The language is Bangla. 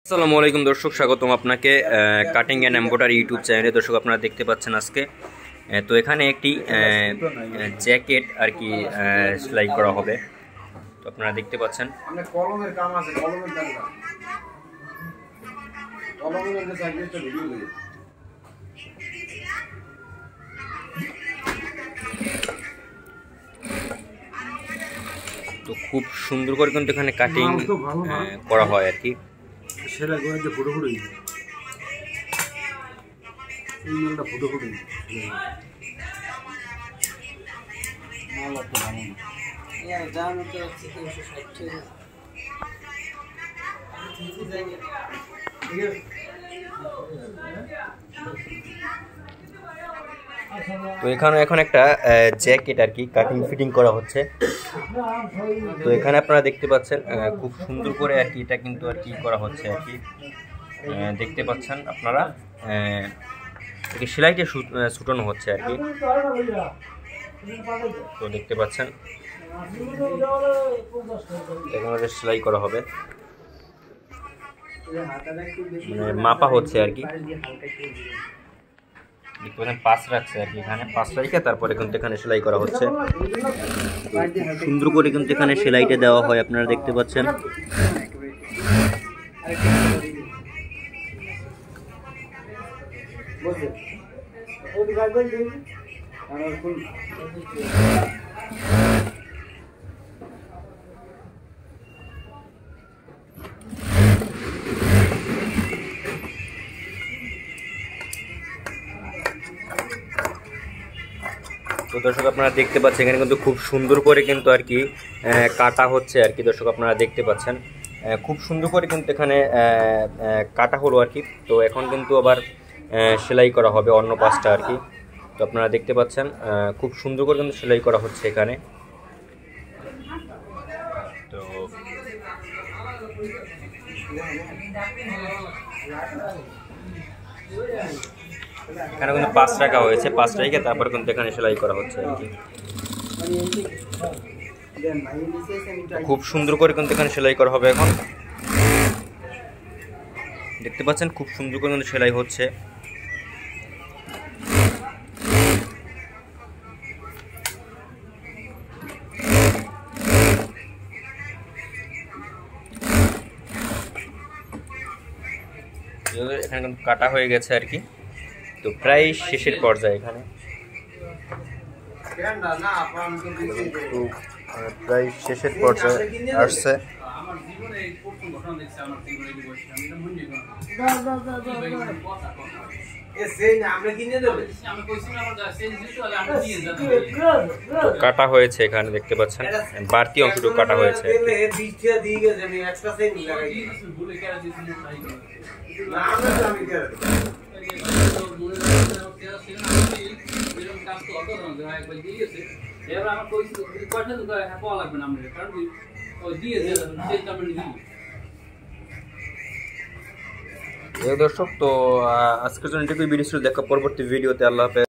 আসসালামু আলাইকুম দর্শক, স্বাগতম আপনাকে কাটিং অ্যান্ড এমব্রয়ডারি ইউটিউব চ্যানেলে। দর্শক আপনারা দেখতে পাচ্ছেন আজকে তো এখানে একটি জ্যাকেট আর কি সেলাই করা হবে। তো আপনারা দেখতে পাচ্ছেন কলমের কাম আছে, কলমের দাম কলমের মধ্যে সাইকেলটা ভিডিও দিই। তো খুব সুন্দর করে কিন্তু এখানে কাটিং করা হয় আর কি। সেটা করে যে ফটো ফটো দিই, এই মালটা ফটো ফটো দিই মাল তো ভালো না यार দাম তো 360 তো এখানে এখন একটা জ্যাকেট আর কি কাটিং ফিটিং করা হচ্ছে। তো এখানে আপনারা দেখতে পাচ্ছেন খুব সুন্দর করে আর কি এটা কিন্তু আর কি করা হচ্ছে আর কি। দেখতে পাচ্ছেন আপনারা সেলাইটা ছুটানো হচ্ছে আর কি। তো দেখতে পাচ্ছেন এখানে সেলাই করা হবে, মানে মাপা হচ্ছে আর কি। দেখতে পাচ্ছেন পাশ রাখছে আর কি, এখানে পাশ রেখে তারপরে কিন্তু এখানে সেলাই করা হচ্ছে। সুন্দর করে কিন্তু এখানে সেলাইটা দেওয়া হয়, আপনারা দেখতে পাচ্ছেন। তো দর্শক আপনারা দেখতে পাচ্ছেন এখানে কিন্তু খুব সুন্দর করে কিন্তু আর কি কাটা হচ্ছে আর কি। দর্শক আপনারা দেখতে পাচ্ছেন খুব সুন্দর করে কিন্তু এখানে কাটা হলো আর কি। তো এখন কিন্তু আবার সেলাই করা হবে অন্য পাশটা আর কি। তো আপনারা দেখতে পাচ্ছেন খুব সুন্দর করে কিন্তু সেলাই করা হচ্ছে এখানে। তো এখানে কিন্তু পাঁচ রাখা হয়েছে, পাঁচ রেখে তারপরে কিন্তু এখানে সেলাই করা হচ্ছে আর কি। খুব সুন্দর করে কিন্তু এখানে সেলাই করা হবে এখন। দেখতে পাচ্ছেন খুব সুন্দর করে কিন্তু সেলাই হচ্ছে। এখানে কিন্তু কাটা হয়ে গেছে আর কি। তো প্রায় শেষের পর্যায়ে এখানে তো প্রায় শেষের পর্যায়ে আসছে। কাটা হয়েছে এখানে দেখতে পাচ্ছেন, বাড়তি অংশটুকু কাটা হয়েছে। দর্শক তো আজকের জন্য এটুকুই। ভিডিও দেখা পরবর্তী ভিডিওতে। আল্লাহ হাফেজ।